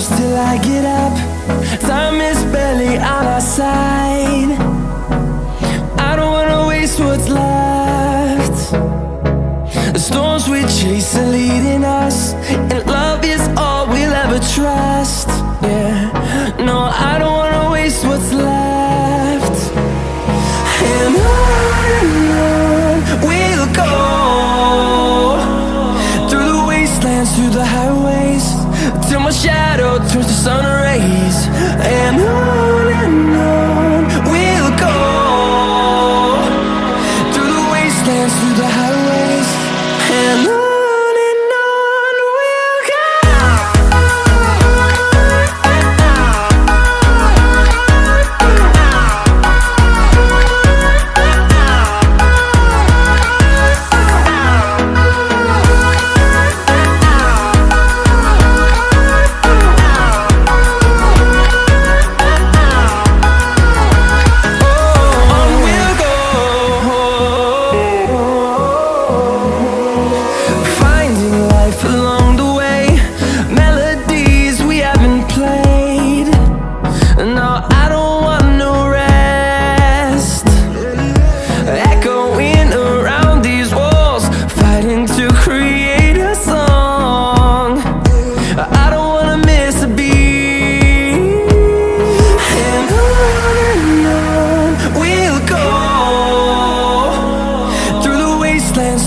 close till I get up. Time is barely on our side. I don't wanna waste what's left. The storms we chase are leading us, and love is all we'll ever trust. Yeah, no, I don't wanna waste what's left. And on we'll go, through the wastelands, through the highways, till my shadow turns to sun rays. And on we'll go, through the wastelands, through the highways, and on we'll go.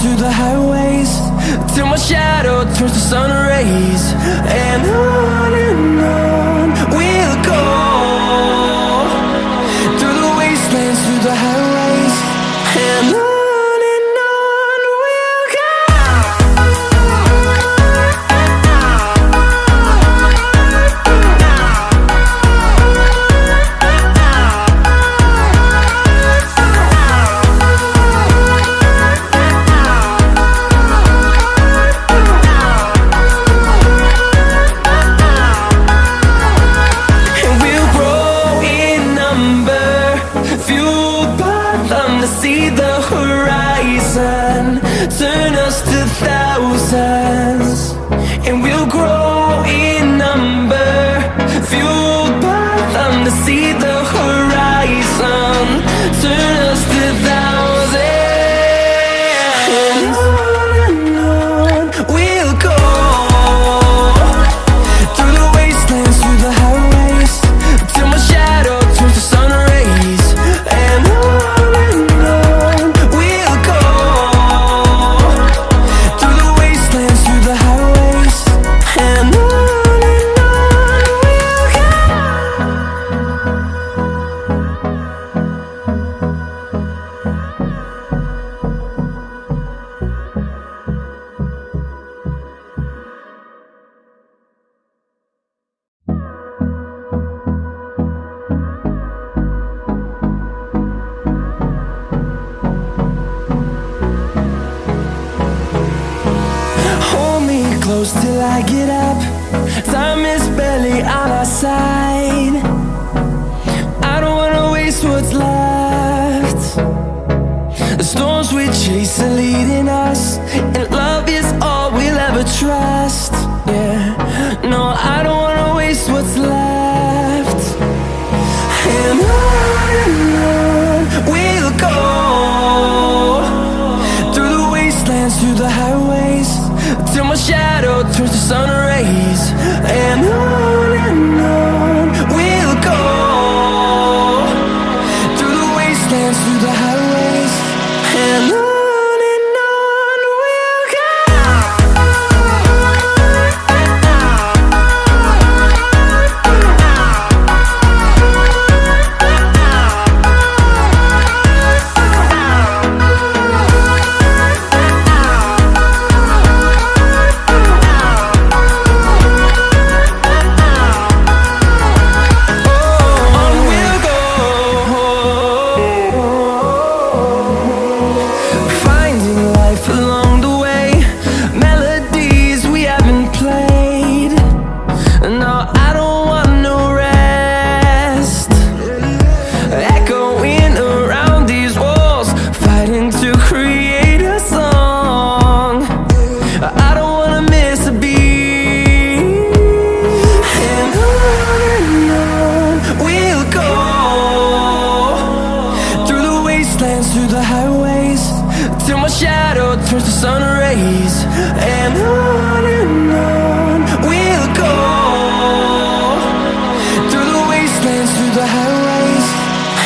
Through the highways, till my shadow turns to sun rays. And on we'll go, through the wastelands, through the highways, and on we'll go. See the horizon, turn us to thousands, and we'll grow in number, fueled by them to see the horizon, turn us to thousands. And on we'll go, through the wastelands, through the highways, till my shadow turns to sun rays. And close till I get up. Time is barely on our side. I don't wanna waste what's left. The storms we chase are leading us, and love is all we'll ever trust. Yeah, no, I don't wanna waste what's left. And on we'll go, through the wastelands, through the highways, till my shadow turns to sun rays. And on we'll go, through the wastelands, through the highways, and on. and on we'll go, through the wastelands, through the highways,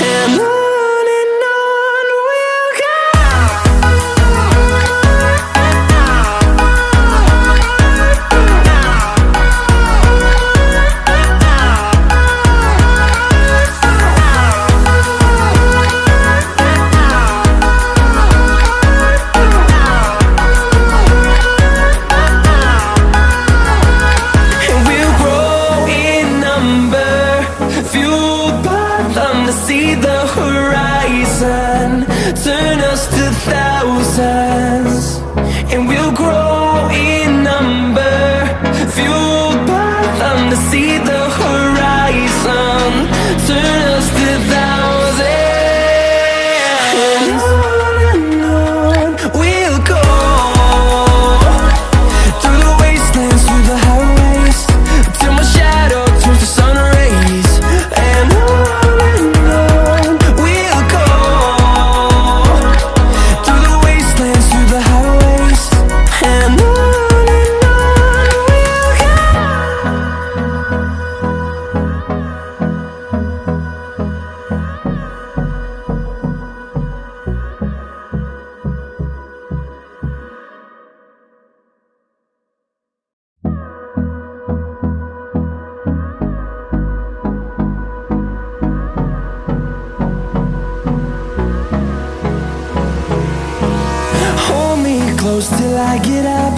and on we'll go. See the horizon, turn us to thousands, and we'll grow in number, fueled by them to see the horizon, turn us to thousands, and on we'll go, through the wastelands, through the highways, till my shadow turns to sun rays, and on close till I get up.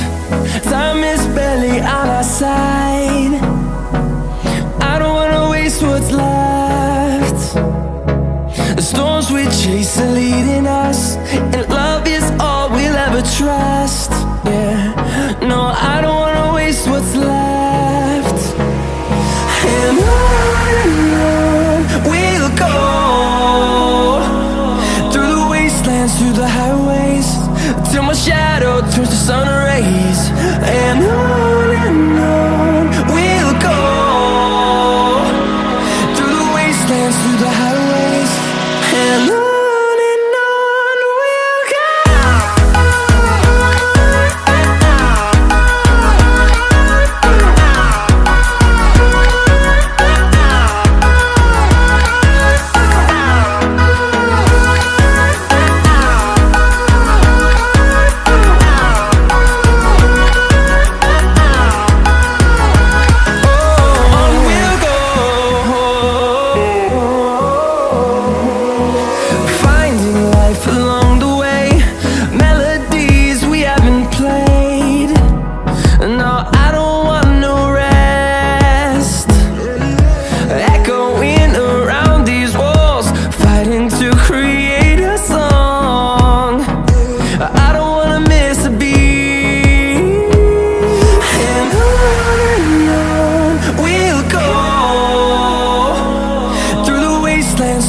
Time is barely on our side. I don't wanna waste what's left. The storms we chase are leading us, and love is all we'll ever trust. Yeah, no, I don't wanna waste what's left. And on we'll go, through the wastelands, through the highways, till my shadow turns to sun rays, and on we'll go, through the wastelands, through the highways, and on we'll go.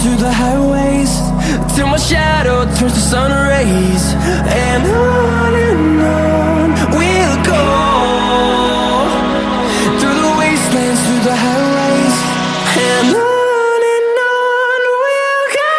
Through the highways, till my shadow turns to sun rays, and on we'll go, through the wastelands, through the highways, and on we'll go.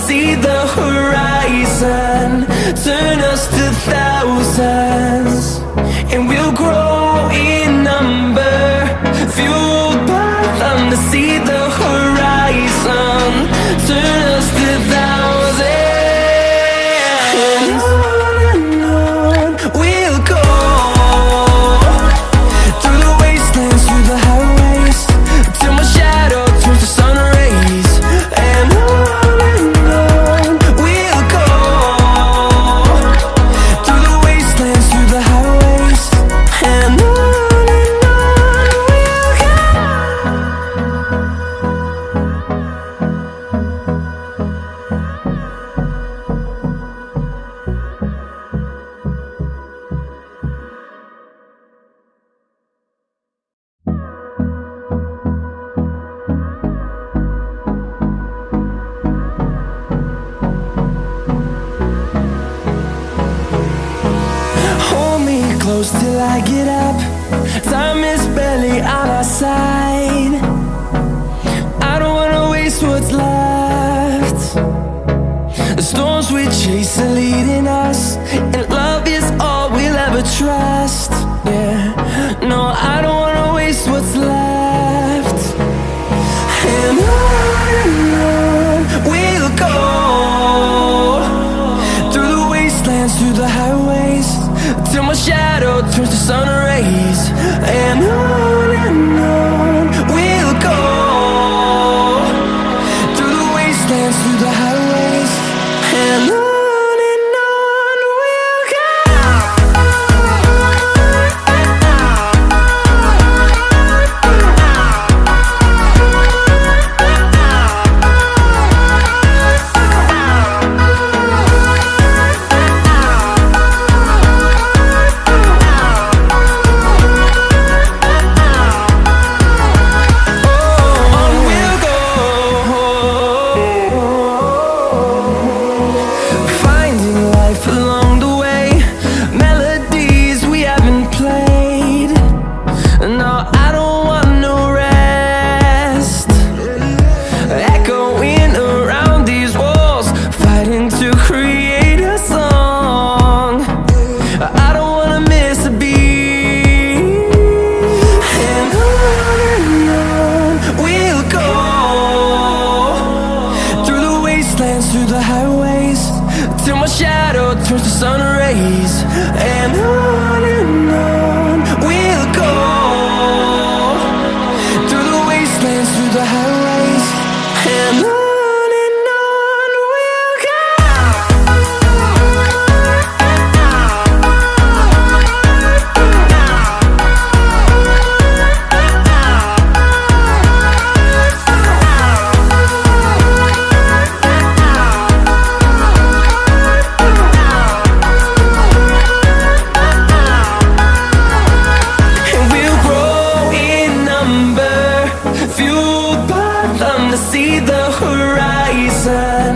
See the horizon, turn us to thousands, and we'll grow in number, fueled by them to see the horizon, turn us to thousands, and on we'll go, through the wastelands, through the highways, till my shadow turns to sun rays, and on we'll go, through the wastelands, through the highways. close till I get up. Time is barely on our side. I don't wanna waste what's left. The storms we chase are leading us, and love is all we'll ever trust. Yeah, no, I don't wanna waste what's left. And on we'll go, through the wastelands, through the highways, till my shadow turns to sun rays. And on we'll go, through the wastelands, through the highways, and on we'll go. Through the highways, till my shadow turns to sun rays. And on we'll go, through the wastelands, through the highways, and on we'll go. See the horizon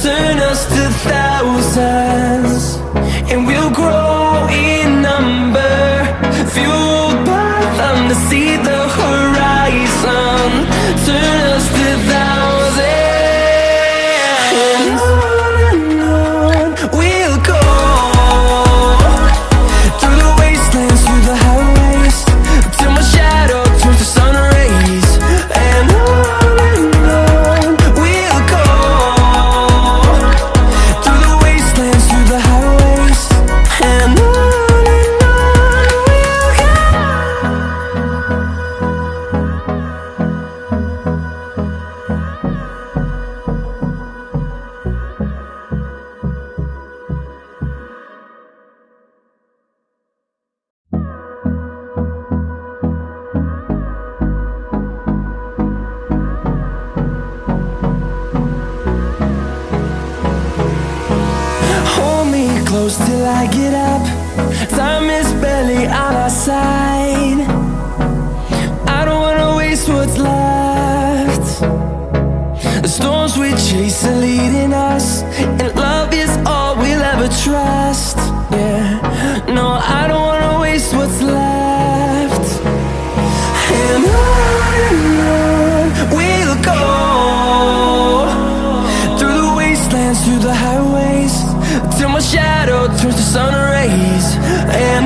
turn us to thousands, and we'll grow in number, fueled by them to see the horizon turn us to thousands. And on we'll go, through the wastelands, through the highways, till my shadow turns to sun rays. And close till I get up. Time is barely on our side. I don't wanna waste what's left. The storms we chase are leading us, and love is all we'll ever trust. Yeah, no, I don't wanna waste what's left. And on we'll go, through the wastelands, through the highways, till my shadow turns to sun rays. And